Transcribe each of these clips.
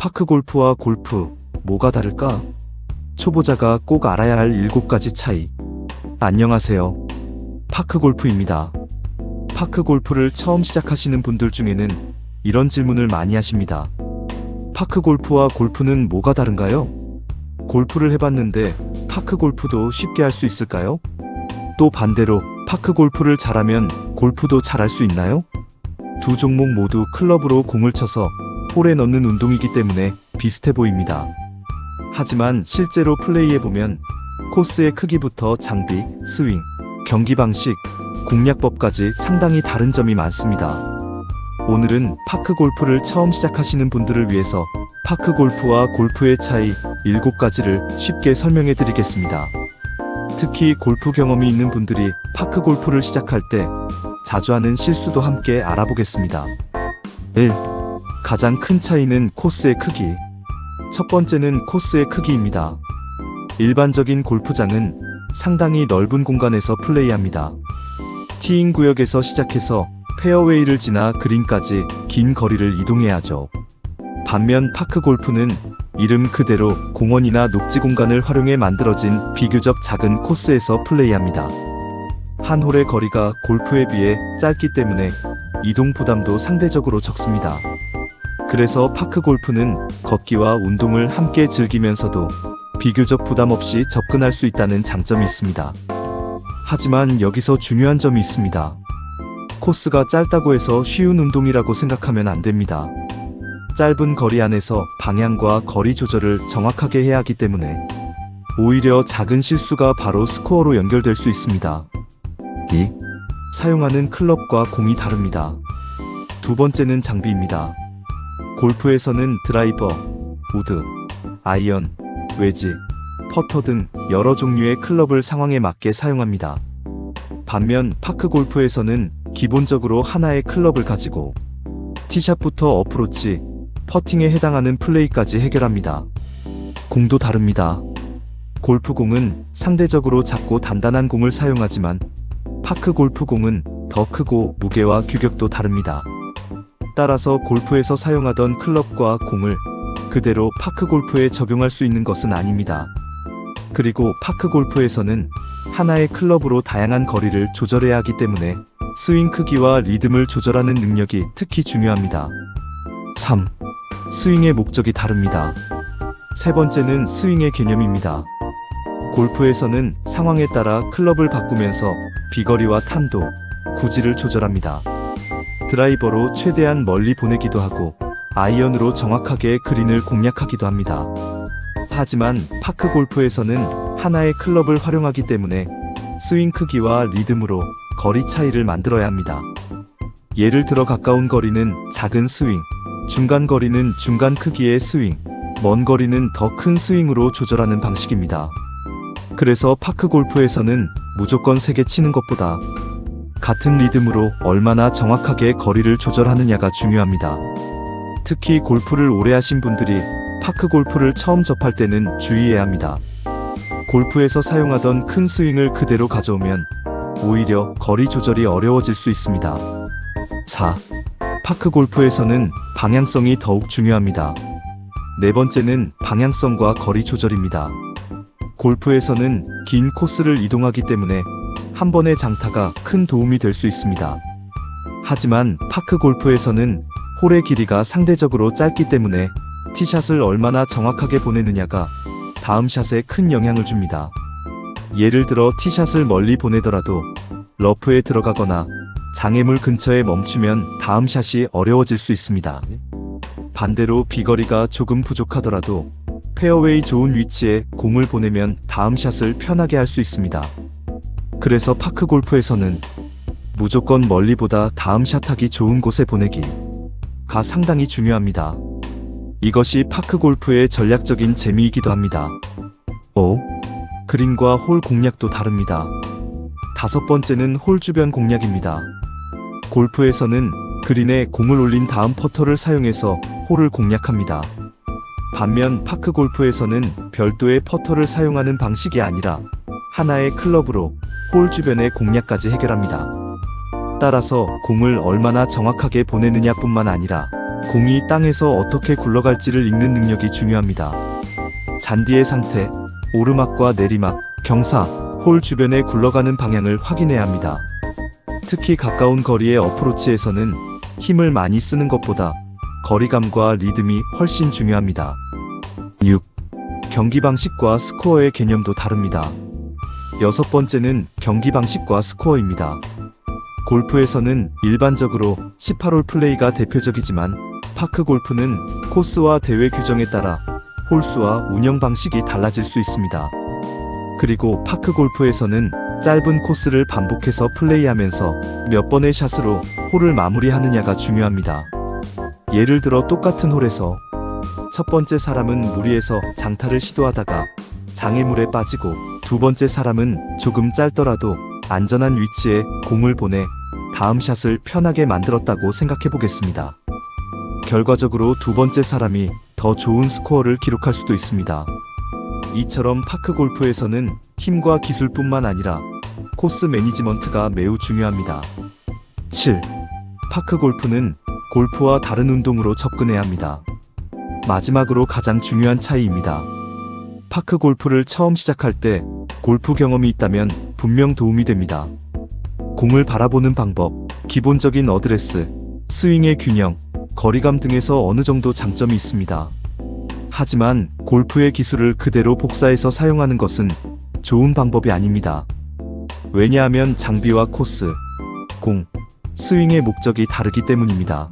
파크골프와 골프, 뭐가 다를까? 초보자가 꼭 알아야 할 7가지 차이. 안녕하세요. 파크골프입니다. 파크골프를 처음 시작하시는 분들 중에는 이런 질문을 많이 하십니다. 파크골프와 골프는 뭐가 다른가요? 골프를 해봤는데 파크골프도 쉽게 할 수 있을까요? 또 반대로 파크골프를 잘하면 골프도 잘할 수 있나요? 두 종목 모두 클럽으로 공을 쳐서 홀에 넣는 운동이기 때문에 비슷해 보입니다. 하지만 실제로 플레이해보면 코스의 크기부터 장비, 스윙, 경기 방식, 공략법까지 상당히 다른 점이 많습니다. 오늘은 파크골프를 처음 시작하시는 분들을 위해서 파크골프와 골프의 차이 7가지를 쉽게 설명해 드리겠습니다. 특히 골프 경험이 있는 분들이 파크골프를 시작할 때 자주 하는 실수도 함께 알아보겠습니다. 1. 가장 큰 차이는 코스의 크기. 첫 번째는 코스의 크기입니다. 일반적인 골프장은 상당히 넓은 공간에서 플레이합니다. 티잉 구역에서 시작해서 페어웨이를 지나 그린까지 긴 거리를 이동해야 하죠. 반면 파크골프는 이름 그대로 공원이나 녹지 공간을 활용해 만들어진 비교적 작은 코스에서 플레이합니다. 한 홀의 거리가 골프에 비해 짧기 때문에 이동 부담도 상대적으로 적습니다. 그래서 파크골프는 걷기와 운동을 함께 즐기면서도 비교적 부담 없이 접근할 수 있다는 장점이 있습니다. 하지만 여기서 중요한 점이 있습니다. 코스가 짧다고 해서 쉬운 운동이라고 생각하면 안 됩니다. 짧은 거리 안에서 방향과 거리 조절을 정확하게 해야 하기 때문에 오히려 작은 실수가 바로 스코어로 연결될 수 있습니다. 2. 사용하는 클럽과 공이 다릅니다. 두 번째는 장비입니다. 골프에서는 드라이버, 우드, 아이언, 웨지, 퍼터 등 여러 종류의 클럽을 상황에 맞게 사용합니다. 반면 파크골프에서는 기본적으로 하나의 클럽을 가지고 티샷부터 어프로치, 퍼팅에 해당하는 플레이까지 해결합니다. 공도 다릅니다. 골프공은 상대적으로 작고 단단한 공을 사용하지만 파크골프공은 더 크고 무게와 규격도 다릅니다. 따라서 골프에서 사용하던 클럽과 공을 그대로 파크골프에 적용할 수 있는 것은 아닙니다. 그리고 파크골프에서는 하나의 클럽으로 다양한 거리를 조절해야 하기 때문에 스윙 크기와 리듬을 조절하는 능력이 특히 중요합니다. 3. 스윙의 목적이 다릅니다. 세 번째는 스윙의 개념입니다. 골프에서는 상황에 따라 클럽을 바꾸면서 비거리와 탄도, 구질을 조절합니다. 드라이버로 최대한 멀리 보내기도 하고 아이언으로 정확하게 그린을 공략하기도 합니다. 하지만 파크골프에서는 하나의 클럽을 활용하기 때문에 스윙 크기와 리듬으로 거리 차이를 만들어야 합니다. 예를 들어 가까운 거리는 작은 스윙, 중간 거리는 중간 크기의 스윙, 먼 거리는 더 큰 스윙으로 조절하는 방식입니다. 그래서 파크골프에서는 무조건 세게 치는 것보다 같은 리듬으로 얼마나 정확하게 거리를 조절하느냐가 중요합니다. 특히 골프를 오래 하신 분들이 파크골프를 처음 접할 때는 주의해야 합니다. 골프에서 사용하던 큰 스윙을 그대로 가져오면 오히려 거리 조절이 어려워질 수 있습니다. 4. 파크골프에서는 방향성이 더욱 중요합니다. 네 번째는 방향성과 거리 조절입니다. 골프에서는 긴 코스를 이동하기 때문에 한 번의 장타가 큰 도움이 될 수 있습니다. 하지만 파크골프에서는 홀의 길이가 상대적으로 짧기 때문에 티샷을 얼마나 정확하게 보내느냐가 다음 샷에 큰 영향을 줍니다. 예를 들어 티샷을 멀리 보내더라도 러프에 들어가거나 장애물 근처에 멈추면 다음 샷이 어려워질 수 있습니다. 반대로 비거리가 조금 부족하더라도 페어웨이 좋은 위치에 공을 보내면 다음 샷을 편하게 할 수 있습니다. 그래서 파크골프에서는 무조건 멀리보다 다음 샷하기 좋은 곳에 보내기가 상당히 중요합니다. 이것이 파크골프의 전략적인 재미이기도 합니다. 5. 그린과 홀 공략도 다릅니다. 다섯 번째는 홀 주변 공략입니다. 골프에서는 그린에 공을 올린 다음 퍼터를 사용해서 홀을 공략합니다. 반면 파크골프에서는 별도의 퍼터를 사용하는 방식이 아니라 하나의 클럽으로 홀 주변의 공략까지 해결합니다. 따라서 공을 얼마나 정확하게 보내느냐뿐만 아니라 공이 땅에서 어떻게 굴러갈지를 읽는 능력이 중요합니다. 잔디의 상태, 오르막과 내리막, 경사, 홀 주변에 굴러가는 방향을 확인해야 합니다. 특히 가까운 거리의 어프로치에서는 힘을 많이 쓰는 것보다 거리감과 리듬이 훨씬 중요합니다. 6. 경기 방식과 스코어의 개념도 다릅니다. 여섯 번째는 경기 방식과 스코어입니다. 골프에서는 일반적으로 18홀 플레이가 대표적이지만 파크 골프는 코스와 대회 규정에 따라 홀수와 운영 방식이 달라질 수 있습니다. 그리고 파크 골프에서는 짧은 코스를 반복해서 플레이하면서 몇 번의 샷으로 홀을 마무리하느냐가 중요합니다. 예를 들어 똑같은 홀에서 첫 번째 사람은 무리해서 장타를 시도하다가 장애물에 빠지고 두 번째 사람은 조금 짧더라도 안전한 위치에 공을 보내 다음 샷을 편하게 만들었다고 생각해 보겠습니다. 결과적으로 두 번째 사람이 더 좋은 스코어를 기록할 수도 있습니다. 이처럼 파크 골프에서는 힘과 기술뿐만 아니라 코스 매니지먼트가 매우 중요합니다. 7. 파크 골프는 골프와 다른 운동으로 접근해야 합니다. 마지막으로 가장 중요한 차이입니다. 파크 골프를 처음 시작할 때 골프 경험이 있다면 분명 도움이 됩니다. 공을 바라보는 방법, 기본적인 어드레스, 스윙의 균형, 거리감 등에서 어느 정도 장점이 있습니다. 하지만 골프의 기술을 그대로 복사해서 사용하는 것은 좋은 방법이 아닙니다. 왜냐하면 장비와 코스, 공, 스윙의 목적이 다르기 때문입니다.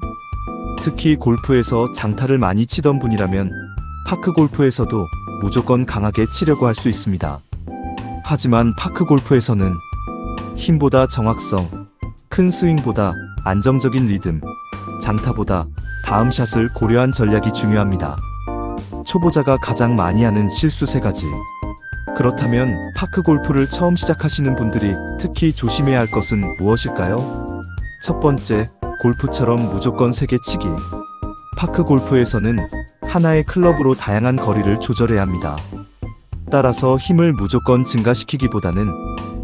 특히 골프에서 장타를 많이 치던 분이라면 파크 골프에서도 무조건 강하게 치려고 할 수 있습니다. 하지만 파크 골프에서는 힘보다 정확성, 큰 스윙보다 안정적인 리듬, 장타보다 다음 샷을 고려한 전략이 중요합니다. 초보자가 가장 많이 하는 실수 3가지. 그렇다면 파크 골프를 처음 시작하시는 분들이 특히 조심해야 할 것은 무엇일까요? 첫 번째, 골프처럼 무조건 세게 치기. 파크 골프에서는 하나의 클럽으로 다양한 거리를 조절해야 합니다. 따라서 힘을 무조건 증가시키기보다는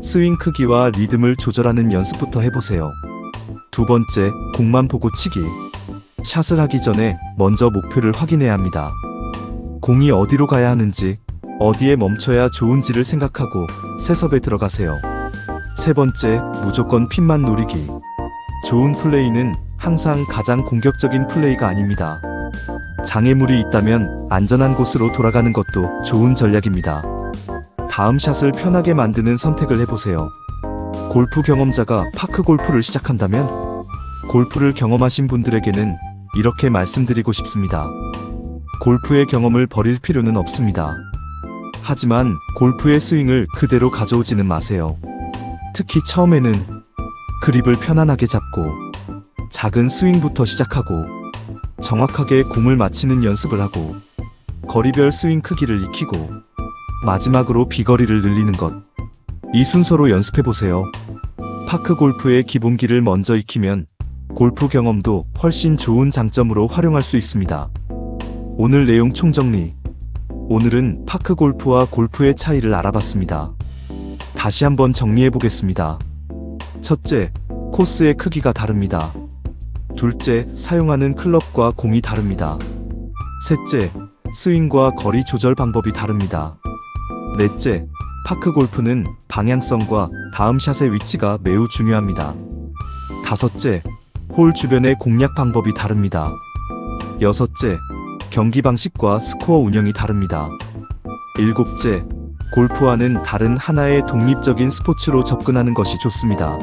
스윙 크기와 리듬을 조절하는 연습부터 해보세요. 두 번째, 공만 보고 치기. 샷을 하기 전에 먼저 목표를 확인해야 합니다. 공이 어디로 가야 하는지, 어디에 멈춰야 좋은지를 생각하고 세섭에 들어가세요. 세 번째, 무조건 핀만 노리기. 좋은 플레이는 항상 가장 공격적인 플레이가 아닙니다. 장애물이 있다면 안전한 곳으로 돌아가는 것도 좋은 전략입니다. 다음 샷을 편하게 만드는 선택을 해보세요. 골프 경험자가 파크 골프를 시작한다면 골프를 경험하신 분들에게는 이렇게 말씀드리고 싶습니다. 골프의 경험을 버릴 필요는 없습니다. 하지만 골프의 스윙을 그대로 가져오지는 마세요. 특히 처음에는 그립을 편안하게 잡고 작은 스윙부터 시작하고 정확하게 공을 맞히는 연습을 하고 거리별 스윙 크기를 익히고 마지막으로 비거리를 늘리는 것. 이 순서로 연습해보세요. 파크 골프의 기본기를 먼저 익히면 골프 경험도 훨씬 좋은 장점으로 활용할 수 있습니다. 오늘 내용 총정리. 오늘은 파크 골프와 골프의 차이를 알아봤습니다. 다시 한번 정리해보겠습니다. 첫째, 코스의 크기가 다릅니다. 둘째, 사용하는 클럽과 공이 다릅니다. 셋째, 스윙과 거리 조절 방법이 다릅니다. 넷째, 파크 골프는 방향성과 다음 샷의 위치가 매우 중요합니다. 다섯째, 홀 주변의 공략 방법이 다릅니다. 여섯째, 경기 방식과 스코어 운영이 다릅니다. 일곱째, 골프와는 다른 하나의 독립적인 스포츠로 접근하는 것이 좋습니다.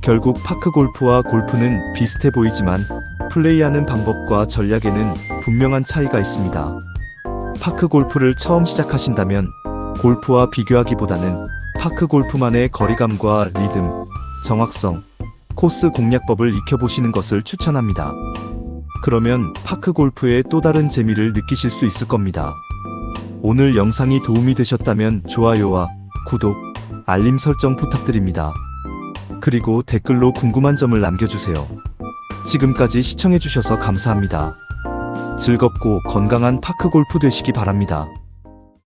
결국 파크 골프와 골프는 비슷해 보이지만 플레이하는 방법과 전략에는 분명한 차이가 있습니다. 파크 골프를 처음 시작하신다면 골프와 비교하기보다는 파크 골프만의 거리감과 리듬, 정확성, 코스 공략법을 익혀보시는 것을 추천합니다. 그러면 파크 골프의 또 다른 재미를 느끼실 수 있을 겁니다. 오늘 영상이 도움이 되셨다면 좋아요와 구독, 알림 설정 부탁드립니다. 그리고 댓글로 궁금한 점을 남겨주세요. 지금까지 시청해주셔서 감사합니다. 즐겁고 건강한 파크 골프 되시기 바랍니다.